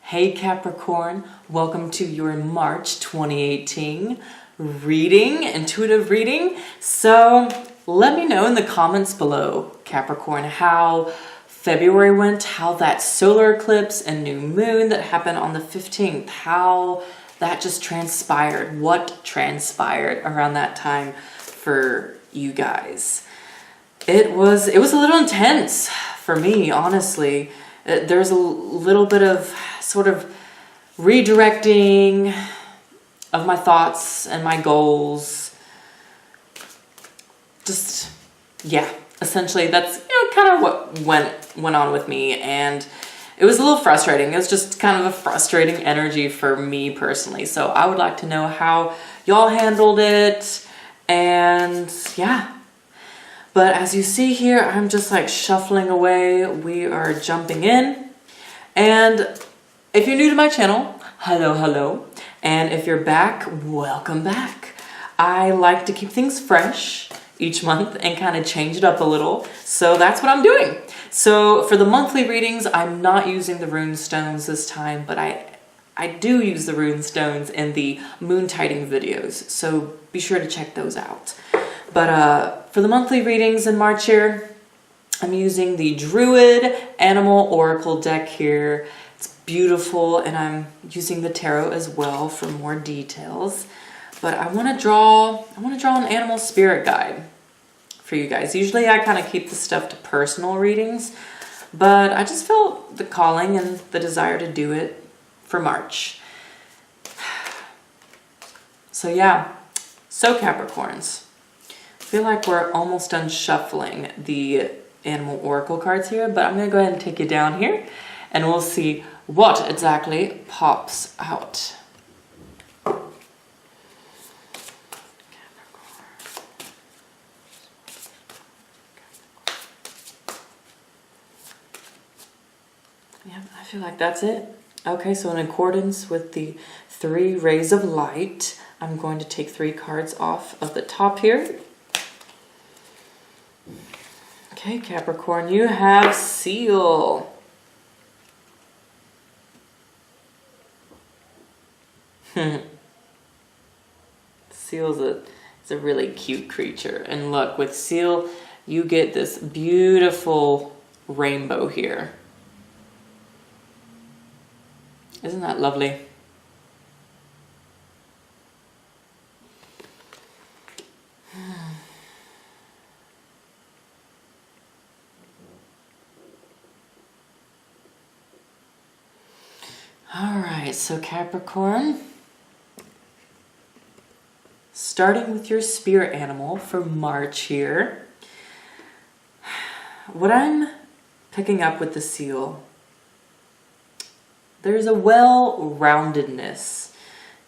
Hey Capricorn, welcome to your March 2018 reading, intuitive reading. So let me know in the comments below, Capricorn, how February went, how that solar eclipse and new moon that happened on the 15th, how that just transpired, what transpired around that time for you guys. It was a little intense for me, honestly. There's a little bit of sort of redirecting of my thoughts and my goals. Just, yeah, essentially that's kind of what went on with me, and it was a little frustrating. It was just kind of a frustrating energy for me personally. So I would like to know how y'all handled it, and yeah. But as you see here, I'm just like shuffling away. We are jumping in. And if you're new to my channel, hello. And if you're back, welcome back. I like to keep things fresh each month and kind of change it up a little. So that's what I'm doing. So for the monthly readings, I'm not using the rune stones this time, but I do use the rune stones in the moon tiding videos. So be sure to check those out. But for the monthly readings in March here, I'm using the Druid Animal Oracle deck here. It's beautiful, and I'm using the tarot as well for more details. But I want to draw an animal spirit guide for you guys. Usually I kind of keep the stuff to personal readings, but I just felt the calling and the desire to do it for March. So yeah, so Capricorns. I feel like we're almost done shuffling the animal oracle cards here, but I'm going to go ahead and take you down here and we'll see what exactly pops out. Yeah, I feel like that's it. Okay, so in accordance with the 3 rays of light, I'm going to take 3 cards off of the top here. Okay, Capricorn, you have Seal. Seal's a really cute creature. And look, with Seal, you get this beautiful rainbow here. Isn't that lovely? All right, so Capricorn, starting with your spirit animal for March here, what I'm picking up with the Seal, there's a well-roundedness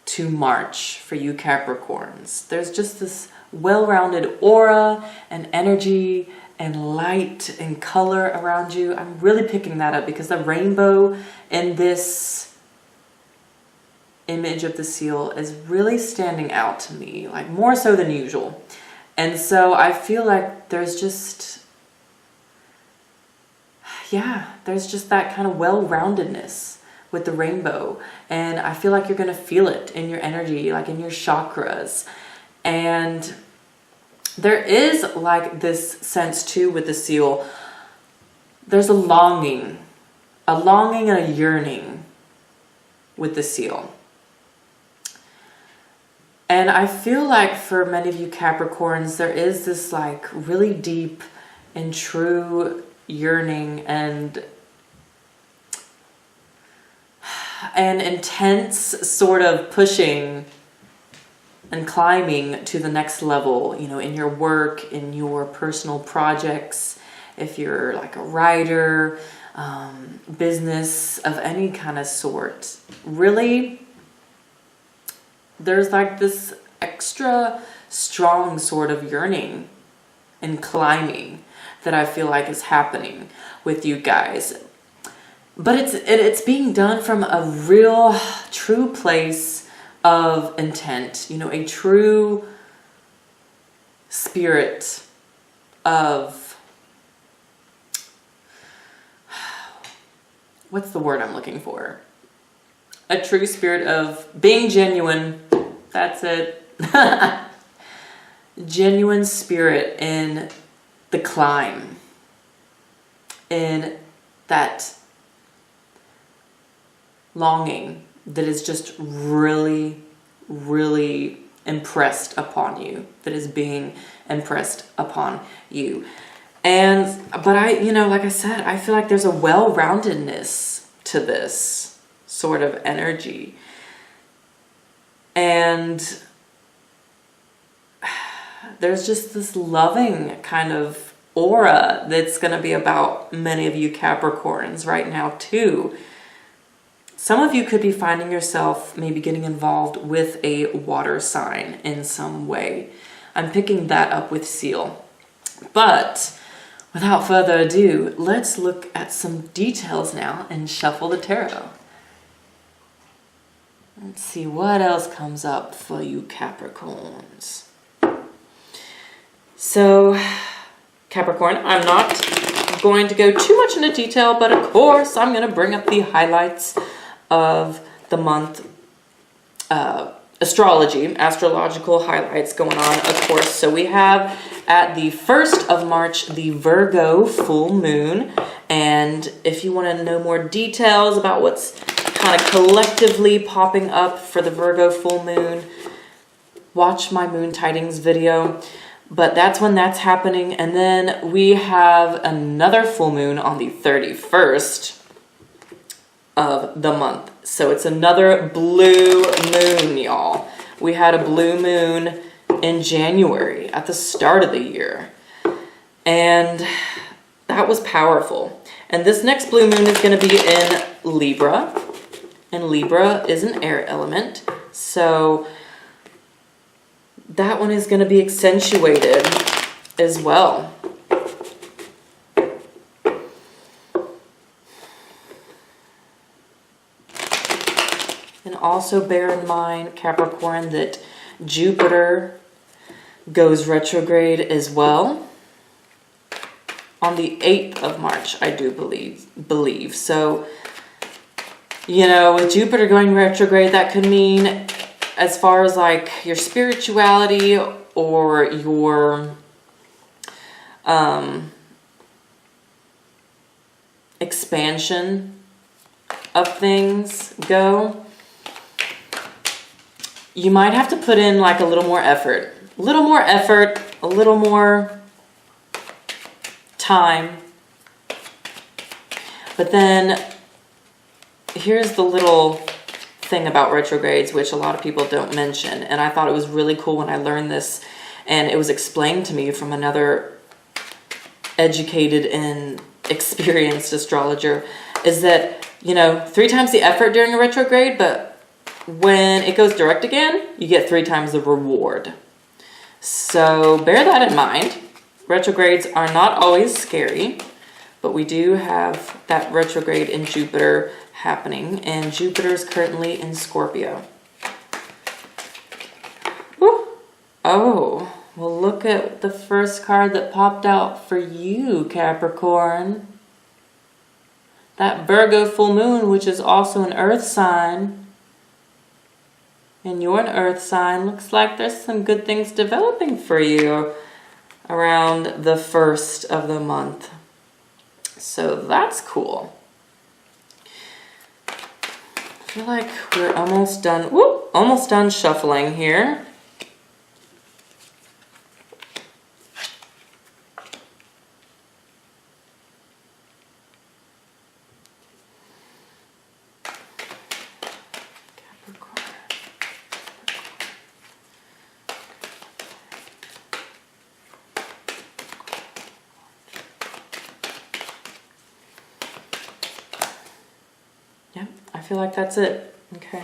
to March for you Capricorns. There's just this well-rounded aura and energy and light and color around you. I'm really picking that up because the rainbow in this image of the Seal is really standing out to me, like more so than usual. And so I feel like there's just, yeah, there's just that kind of well-roundedness with the rainbow. And I feel like you're going to feel it in your energy, like in your chakras. And there is like this sense too with the Seal. There's a longing and a yearning with the Seal. And I feel like for many of you Capricorns, there is this like really deep and true yearning and an intense sort of pushing and climbing to the next level, you know, in your work, in your personal projects, if you're like a writer, business of any kind of sort. Really, there's like this extra strong sort of yearning and climbing that I feel like is happening with you guys. But it's being done from a real, true place of intent, you know, a true spirit of, what's the word I'm looking for? a true spirit of being genuine. That's it. Genuine spirit in the climb, in that longing that is just really, really impressed upon you, that is being impressed upon you. But like I said, I feel like there's a well-roundedness to this sort of energy. And there's just this loving kind of aura that's going to be about many of you Capricorns right now too. Some of you could be finding yourself maybe getting involved with a water sign in some way. I'm picking that up with Seal. But without further ado, let's look at some details now and shuffle the tarot. Let's see what else comes up for you Capricorns. So, Capricorn, I'm not going to go too much into detail, but of course I'm going to bring up the highlights of the month, astrological highlights going on, of course. So we have at the 1st of March, the Virgo full moon. And if you want to know more details about what's kind of collectively popping up for the Virgo full moon, watch my moon tidings video. But that's when that's happening. And then we have another full moon on the 31st of the month. So it's another blue moon, y'all. We had a blue moon in January at the start of the year. And that was powerful. And this next blue moon is going to be in Libra. And Libra is an air element. So that one is going to be accentuated as well. And also bear in mind, Capricorn, that Jupiter goes retrograde as well on the 8th of March, I do believe. So, with Jupiter going retrograde, that could mean as far as like your spirituality or your expansion of things go, you might have to put in like a little more effort, a little more time. But then here's the little thing about retrogrades, which a lot of people don't mention. And I thought it was really cool when I learned this, and it was explained to me from another educated and experienced astrologer, is that, 3 times the effort during a retrograde, but when it goes direct again, you get 3 times the reward. So bear that in mind. Retrogrades are not always scary, but we do have that retrograde in Jupiter happening, and Jupiter is currently in Scorpio. Woo. Oh, well, look at the first card that popped out for you, Capricorn. That Virgo full moon, which is also an earth sign. And you're an earth sign. Looks like there's some good things developing for you around the 1st of the month. So that's cool. I feel like we're almost done. Almost done shuffling here. Yeah, I feel like that's it. Okay.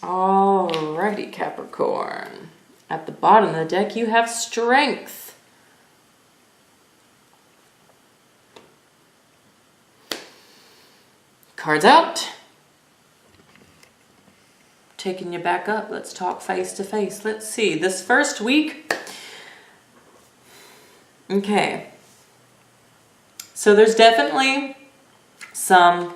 Alrighty, Capricorn. At the bottom of the deck, you have Strength. Cards out. Taking you back up, let's talk face to face. Let's see, this first week, Okay. So there's definitely some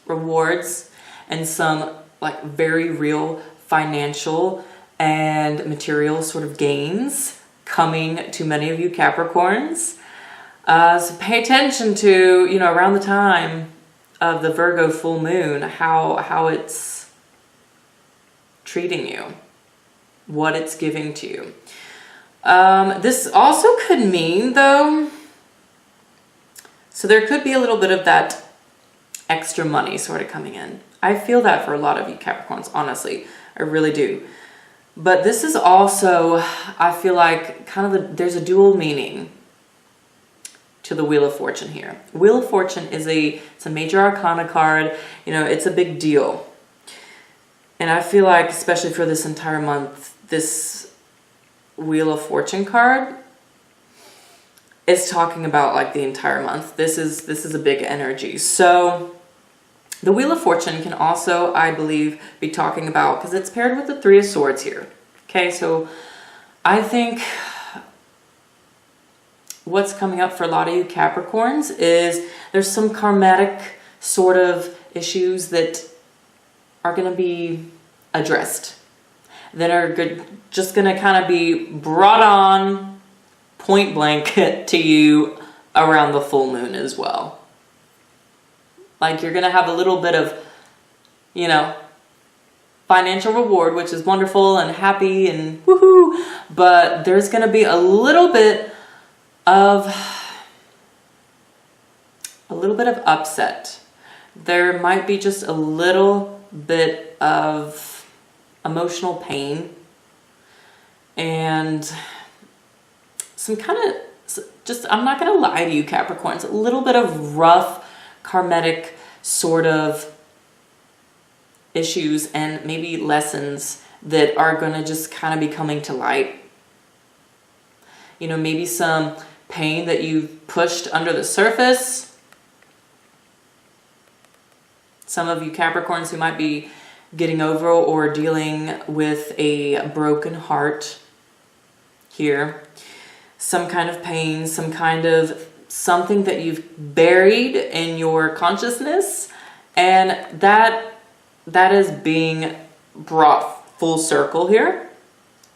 rewards and some like very real financial and material sort of gains coming to many of you Capricorns. So pay attention to, you know, around the time of the Virgo full moon, how it's treating you, what it's giving to you. This also could mean, though, so there could be a little bit of that extra money sort of coming in. I feel that for a lot of you Capricorns, honestly. I really do. But this is also, I feel like, kind of there's a dual meaning to the Wheel of Fortune here. Wheel of Fortune is it's a major arcana card. You know, it's a big deal. And I feel like, especially for this entire month, this Wheel of Fortune card is talking about like the entire month. This is a big energy. So the Wheel of Fortune can also, I believe, be talking about, because it's paired with the Three of Swords here. Okay, so I think what's coming up for a lot of you Capricorns is there's some karmatic sort of issues that are going to be addressed, that are just going to kind of be brought on point blank to you around the full moon as well. Like you're going to have a little bit of, you know, financial reward, which is wonderful and happy and woohoo, but there's going to be a little bit of upset. There might be just a little bit of emotional pain and some kind of, just, I'm not going to lie to you Capricorns, a little bit of rough karmatic sort of issues and maybe lessons that are going to just kind of be coming to light. You know, maybe some pain that you've pushed under the surface. Some of you Capricorns who might be getting over or dealing with a broken heart here. Some kind of pain, some kind of something that you've buried in your consciousness, and that is being brought full circle here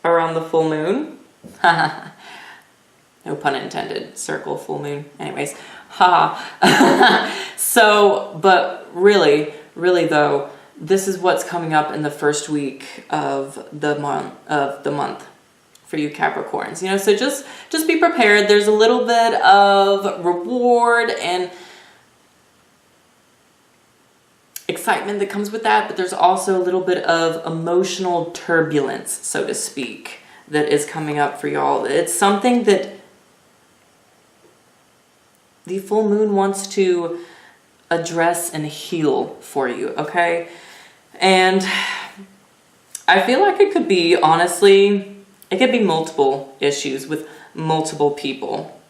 around the full moon. No pun intended. Circle, full moon. Anyways, So, but really though, this is what's coming up in the first week of the month for you Capricorns. You know, so just be prepared. There's a little bit of reward and excitement that comes with that, but there's also a little bit of emotional turbulence, so to speak, that is coming up for y'all. It's something that the full moon wants to address and heal for you, okay? And I feel like it could be, honestly, it could be multiple issues with multiple people,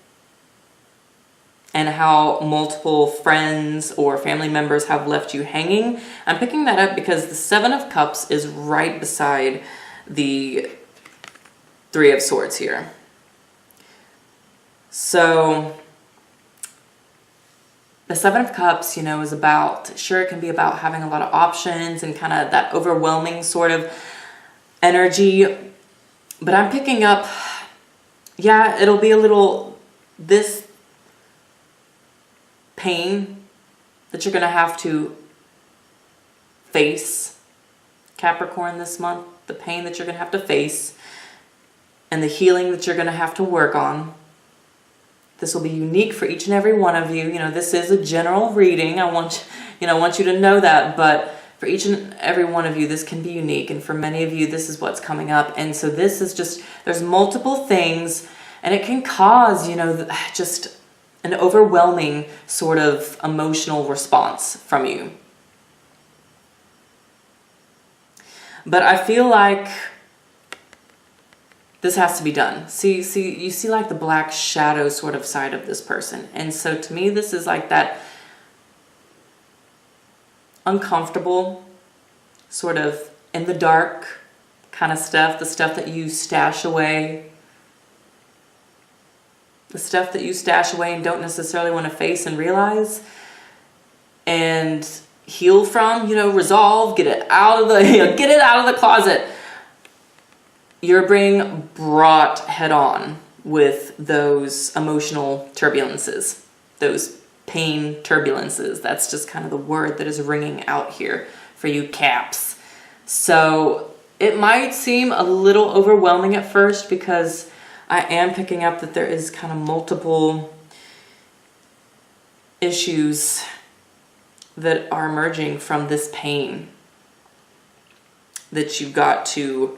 and how multiple friends or family members have left you hanging. I'm picking that up because the Seven of Cups is right beside the Three of Swords here. So the Seven of Cups, you know, is about, sure, it can be about having a lot of options and kind of that overwhelming sort of energy. But I'm picking up, yeah, it'll be a little, this pain that you're going to have to face, Capricorn, this month, the pain that you're going to have to face and the healing that you're going to have to work on. This will be unique for each and every one of you. You know, this is a general reading. I want you to know that, but for each and every one of you, this can be unique. And for many of you, this is what's coming up. And so this is just, there's multiple things, and it can cause, you know, just an overwhelming sort of emotional response from you. But I feel like this has to be done. See, you see like the black shadow sort of side of this person. And so to me, this is like that uncomfortable, sort of in the dark kind of stuff, the stuff that you stash away the stuff that you stash away and don't necessarily want to face and realize and heal from, resolve, get it out of the, get it out of the closet. You're being brought head on with those emotional turbulences, those pain turbulences. That's just kind of the word that is ringing out here for you Caps. So it might seem a little overwhelming at first because I am picking up that there is kind of multiple issues that are emerging from this pain that you've got to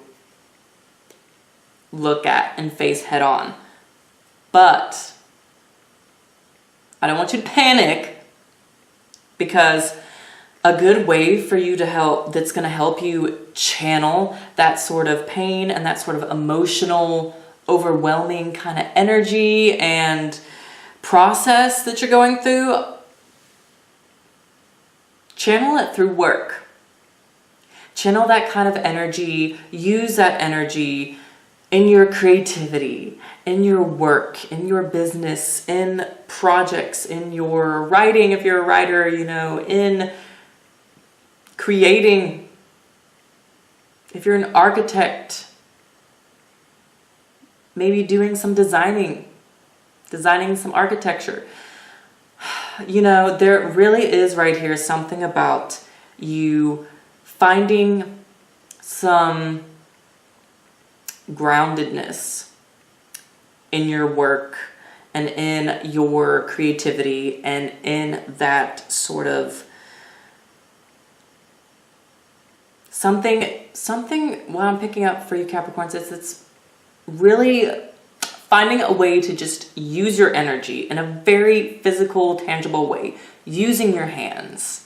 look at and face head on. But I don't want you to panic, because a good way for you to help, that's going to help you channel that sort of pain and that sort of emotional, overwhelming kind of energy and process that you're going through, channel it through work. Channel that kind of energy, use that energy in your creativity, in your work, in your business, in projects, in your writing, if you're a writer, in creating, if you're an architect, maybe doing some designing some architecture. There really is right here something about you finding some groundedness in your work and in your creativity and in that sort of something what I'm picking up for you Capricorns is it's really finding a way to just use your energy in a very physical, tangible way, using your hands.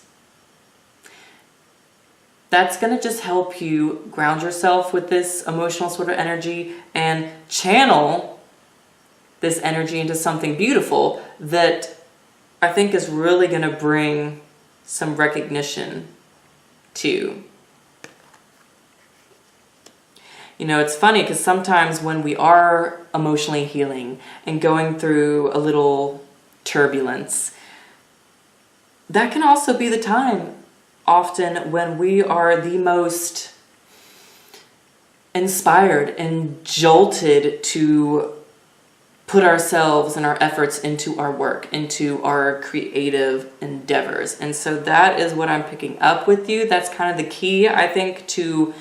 That's going to just help you ground yourself with this emotional sort of energy and channel this energy into something beautiful that I think is really going to bring some recognition to. It's funny because sometimes when we are emotionally healing and going through a little turbulence, that can also be the time often when we are the most inspired and jolted to put ourselves and our efforts into our work, into our creative endeavors. And so that is what I'm picking up with you. That's kind of the key, I think, to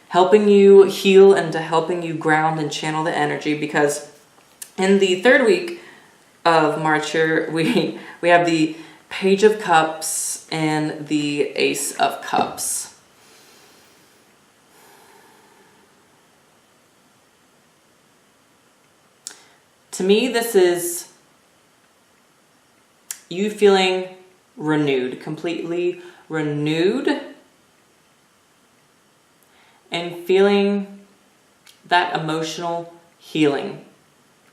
helping you heal and to helping you ground and channel the energy, because in the third week of March here, we have the Page of Cups and the Ace of Cups. To me, this is you feeling renewed, completely renewed, and feeling that emotional healing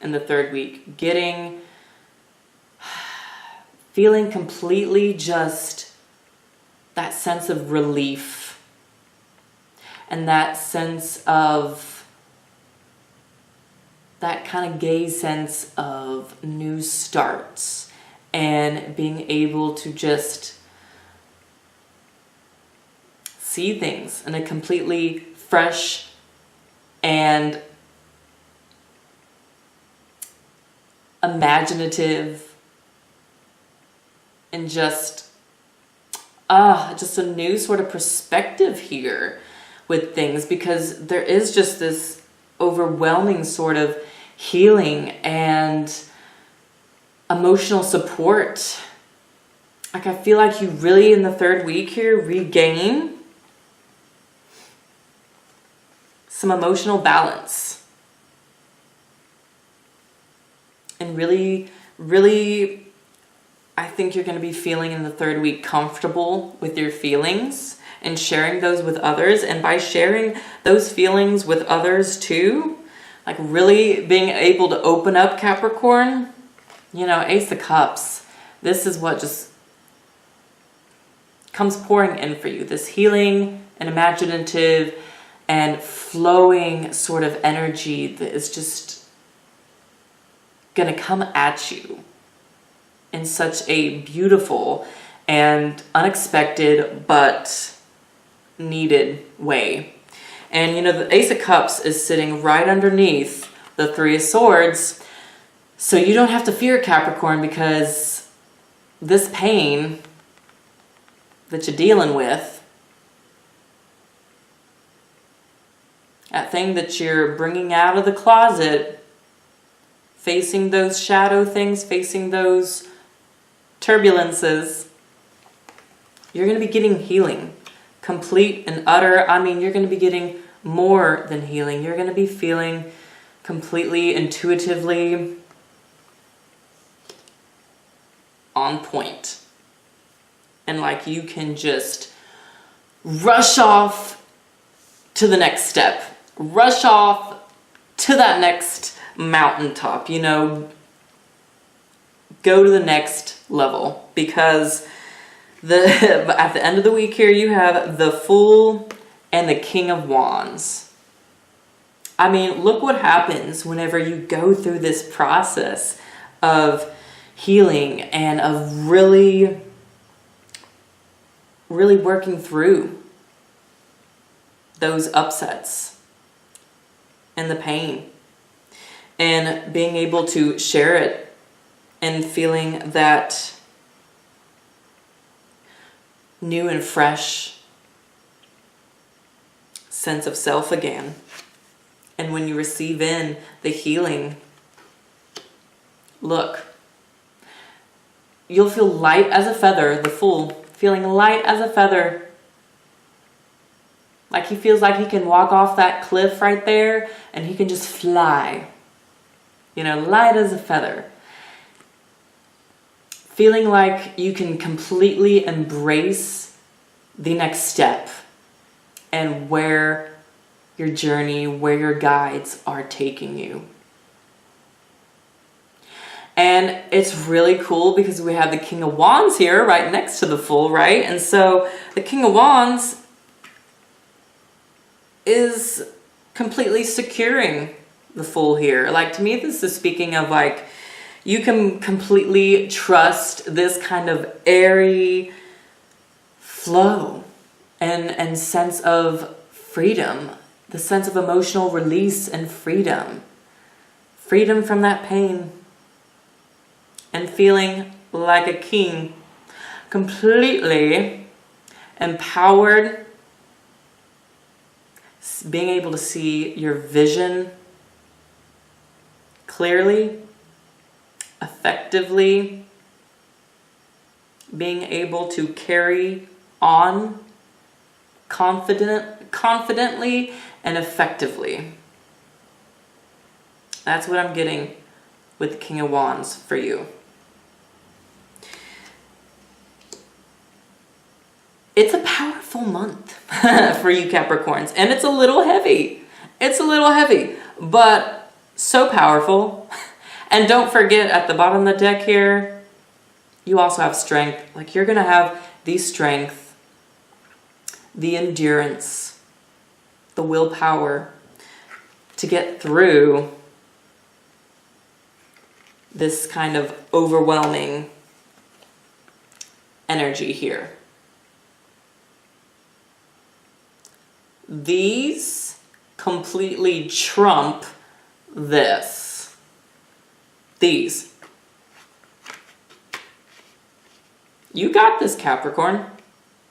in the third week. Feeling completely just that sense of relief and that sense of, that kind of gay sense of new starts and being able to just see things in a completely fresh and imaginative and just a new sort of perspective here with things, because there is just this overwhelming sort of healing and emotional support. Like, I feel like you really in the third week here regain some emotional balance and really I think you're going to be feeling in the third week comfortable with your feelings and sharing those with others. And by sharing those feelings with others too, like really being able to open up, Capricorn, Ace of Cups, this is what just comes pouring in for you. This healing and imaginative and flowing sort of energy that is just going to come at you in such a beautiful and unexpected but needed way. And you know, the Ace of Cups is sitting right underneath the Three of Swords, so you don't have to fear, Capricorn, because this pain that you're dealing with, that thing that you're bringing out of the closet, facing those shadow things, facing those turbulences, you're going to be getting healing. Complete and utter. I mean, you're going to be getting more than healing. You're going to be feeling completely intuitively on point. And like you can just rush off to the next step. Rush off to that next mountaintop, you know. Go to the next level, because at the end of the week here, you have the Fool and the King of Wands. I mean, look what happens whenever you go through this process of healing and of really working through those upsets and the pain and being able to share it and feeling that new and fresh sense of self again. And when you receive in the healing, look, you'll feel light as a feather, the Fool, feeling light as a feather. Like he feels like he can walk off that cliff right there and he can just fly. You know, light as a feather. Feeling like you can completely embrace the next step and where your journey, where your guides are taking you. And it's really cool because we have the King of Wands here right next to the Fool, right? And so the King of Wands is completely securing the Fool here. Like, to me, this is speaking of like, you can completely trust this kind of airy flow and sense of freedom, the sense of emotional release and freedom. Freedom from that pain and feeling like a king, completely empowered, being able to see your vision clearly, effectively, being able to carry on confidently and effectively. That's what I'm getting with the King of Wands for you. It's a powerful month for you Capricorns, and it's a little heavy. It's a little heavy, but so powerful. And don't forget, at the bottom of the deck here, you also have strength. Like, you're going to have the strength, the endurance, the willpower to get through this kind of overwhelming energy here. These completely trump this. These. You got this, Capricorn.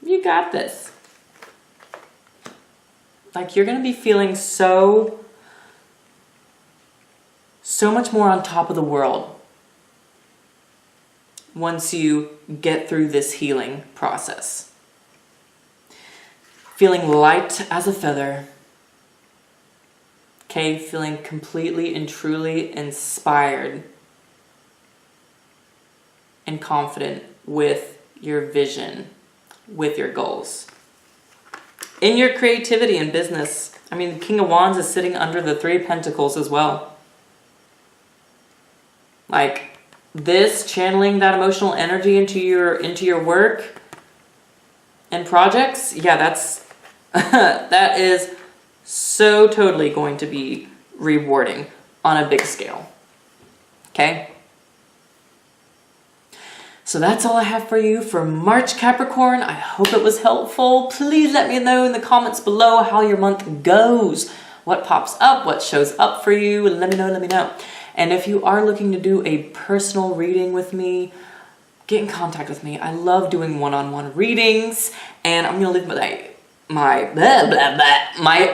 You got this. Like, you're going to be feeling so much more on top of the world once you get through this healing process. Feeling light as a feather. Okay, feeling completely and truly inspired and confident with your vision, with your goals. In your creativity and business, I mean, the King of Wands is sitting under the Three of Pentacles as well. Like, this, channeling that emotional energy into your work and projects, yeah, that's that is so totally going to be rewarding on a big scale. okay? So that's all I have for you for March, Capricorn. I hope it was helpful. Please let me know in the comments below how your month goes. What pops up, what shows up for you. Let me know. And if you are looking to do a personal reading with me, get in contact with me. I love doing one-on-one readings, and I'm gonna leave my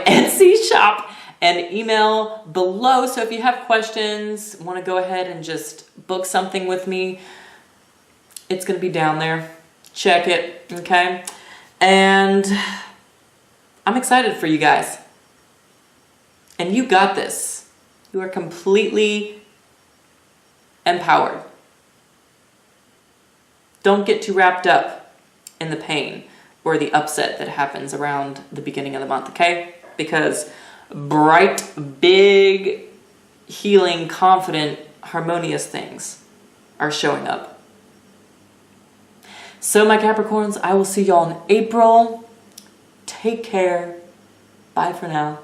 Etsy shop and email below. So if you have questions, want to go ahead and just book something with me, it's going to be down there. Check it, okay? And I'm excited for you guys. And you got this. You are completely empowered. Don't get too wrapped up in the pain or the upset that happens around the beginning of the month, okay? Because bright, big, healing, confident, harmonious things are showing up. So my Capricorns, I will see y'all in April. Take care. Bye for now.